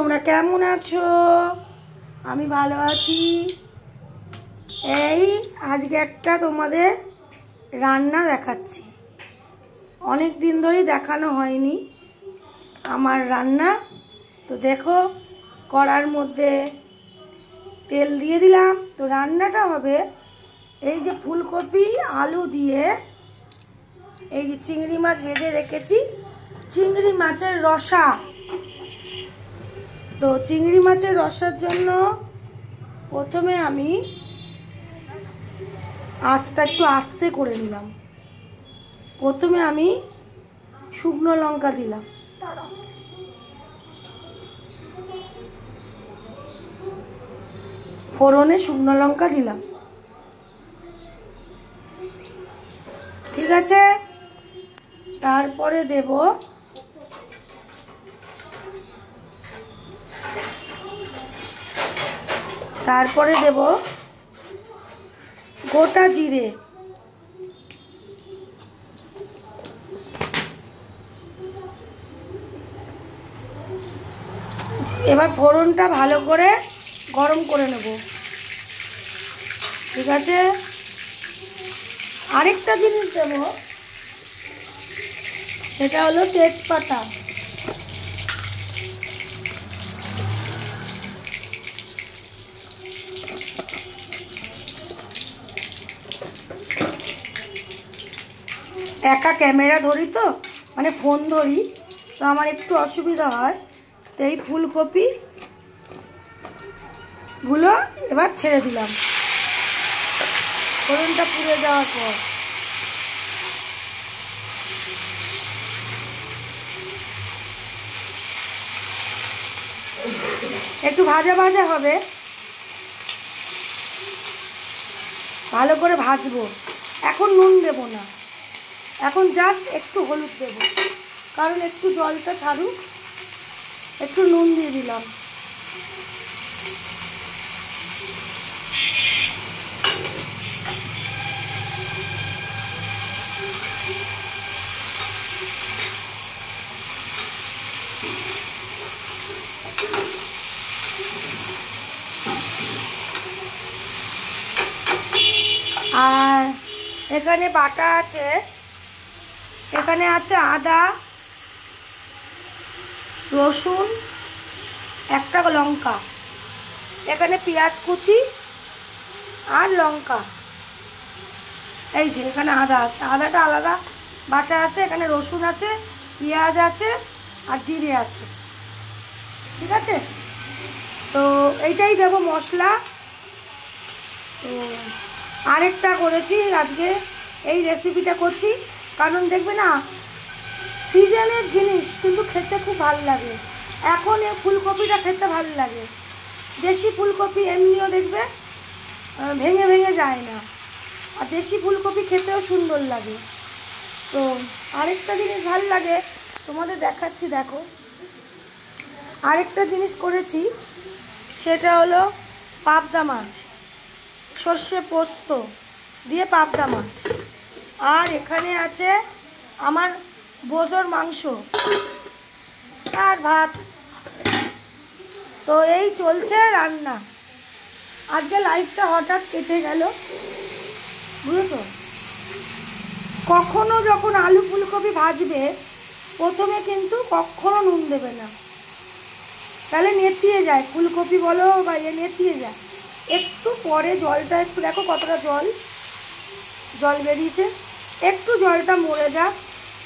তোমরা কেমন আছো? আমি ভালো আছি। এই আজকে একটা তোমাদের রান্না দেখাচ্ছি। অনেক দিন ধরেই দেখানো হয়নি আমার রান্না। তো দেখো, কড়ার মধ্যে তেল দিয়ে দিলাম। তো রান্নাটা হবে এই যে ফুলকপি আলু দিয়ে, এই যে চিংড়ি মাছ ভেজে রেখেছি, চিংড়ি মাছের রসা। তো চিংড়ি মাছের রসার জন্য প্রথমে আমি আঁচটা একটু আস্তে করে নিলাম। প্রথমে আমি শুকনো লঙ্কা দিলাম, ফোড়নে শুকনো লঙ্কা দিলাম, ঠিক আছে। তারপরে দেব গোটা জিরে, এবার ফোড়নটা ভালো করে গরম করে নেব, ঠিক আছে। আরেকটা জিনিস দেব, সেটা হলো তেজপাতা। একা ক্যামেরা ধরি তো, মানে ফোন ধরি, তো আমার একটু অসুবিধা হয়। তো এই ফুলকপিগুলো এবার ছেড়ে দিলাম ফোড়নটা পুড়ে যাওয়ার পর। একটু ভাজা ভাজা হবে, ভালো করে ভাজবো। এখন নুন দেব না, এখন জাস্ট একটু হলুদ দেব, কারণ একটু জলটা ছাড়ুক। একটু নুন দিয়ে দিলাম। আর এখানে বাটা আছে, এখানে আছে আদা, রসুন, একটা লঙ্কা, এখানে পেঁয়াজ কুচি আর লঙ্কা। এই যে এখানে আদা আছে, আদাটা আলাদা বাটা আছে, এখানে রসুন আছে, পেঁয়াজ আছে আর জিরে আছে, ঠিক আছে। তো এইটাই দেবো মশলা। তো আরেকটা করেছি আজকে, এই রেসিপিটা করছি কারণ দেখবে না, সিজনের জিনিস কিন্তু খেতে খুব ভালো লাগে। এখন এই ফুলকপিটা খেতে ভালো লাগে। দেশি ফুলকপি এমনিও দেখবে ভেঙে ভেঙে যায় না, আর দেশি ফুলকপি খেতেও সুন্দর লাগে। তো আরেকটা জিনিস ভালো লাগে, তোমাদের দেখাচ্ছি, দেখো। আরেকটা জিনিস করেছি, সেটা হলো পাবদা মাছ, সর্ষে পোস্ত দিয়ে পাবদা মাছ। আর এখানে আছে আমার বোজোর মাংস আর ভাত। তো এই চলছে রান্না। আজকে লাইফটা হঠাৎ কেটে গেল, বুঝেছো। কখনো যখন আলু ফুলকপি ভাজবে, প্রথমে কিন্তু কখনো নুন দেবে না, তাহলে নেতিয়ে যায়। ফুলকপি বলো বা নেতিয়ে যায়। একটু পরে জলটা একটু দেখো কতটা জল বেরিয়েছে, একটু জলটা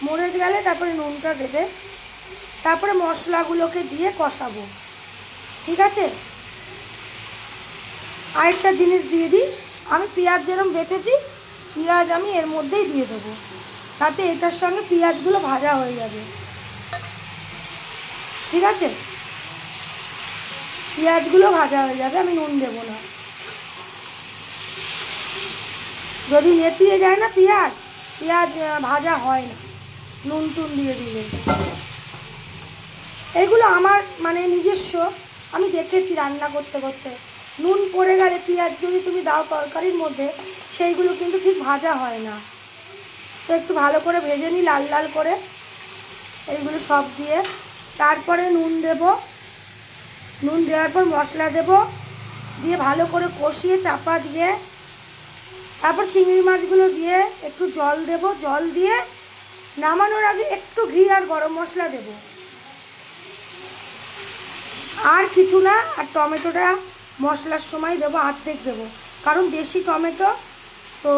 মরে গেলে তারপরে নুনটা দেবে। তারপরে মশলাগুলোকে দিয়ে কষাবো, ঠিক আছে। আরেকটা জিনিস দিয়ে দিই, আমি পেঁয়াজ যেরকম বেটেছি, পেঁয়াজ আমি এর মধ্যেই দিয়ে দেবো, তাতে এটার সঙ্গে পেঁয়াজগুলো ভাজা হয়ে যাবে, ঠিক আছে। পেঁয়াজগুলো ভাজা হয়ে যাবে, আমি নুন দেবো না। যদি নেতিয়ে যায় না পেঁয়াজ ভাজা হয় না নুন টুন দিয়ে দিলে। এইগুলো আমার মানে নিজস্ব, আমি দেখেছি রান্না করতে করতে। নুন পড়ে গেলে পেঁয়াজ যদি তুমি দাও তরকারির মধ্যে, সেইগুলো কিন্তু ঠিক ভাজা হয় না। তো একটু ভালো করে ভেজে নিই লাল লাল করে এইগুলো সব দিয়ে। তারপরে নুন দেব, নুন দেওয়ার পর মশলা দেব, দিয়ে ভালো করে কষিয়ে চাপা দিয়ে তারপর চিংড়ি মাছগুলো দিয়ে একটু জল দেব, জল দিয়ে নামানোর আগে একটু ঘি আর গরম মশলা দেব, আর কিছু না। আর টমেটোটা মশলার সময় দেবো, অর্ধেক দেবো, কারণ দেশি টমেটো। তো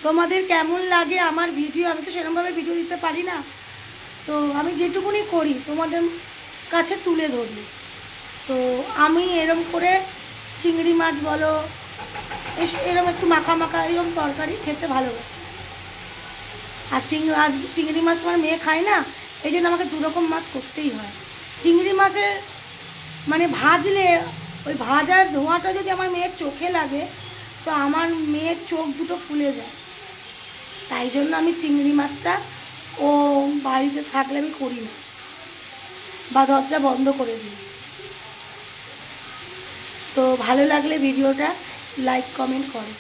তোমাদের কেমন লাগে আমার ভিডিও? আমি তো সেরকমভাবে ভিডিও দিতে পারি না, তো আমি যেটুকুনি করি তোমাদের কাছে তুলে ধরি। তো আমি এরম করে চিংড়ি মাছ বলো, এরকম একটু মাখা মাখা এরকম তরকারি খেতে ভালোবাসি। আর চিংড়ি মাছ আমার মেয়ে খায় না, এই জন্য আমাকে দুরকম মাছ করতেই হয়। চিংড়ি মাছের মানে ভাজলে ওই ভাজার ধোঁয়াটা যদি আমার মেয়ের চোখে লাগে, তো আমার মেয়ের চোখ দুটো ফুলে যায়। তাই জন্য আমি চিংড়ি মাছটা ও বাড়িতে থাকলে আমি করি না, বা দরজা বন্ধ করে দিই। তো ভালো লাগলে ভিডিওটা লাইক কমেন্ট করো।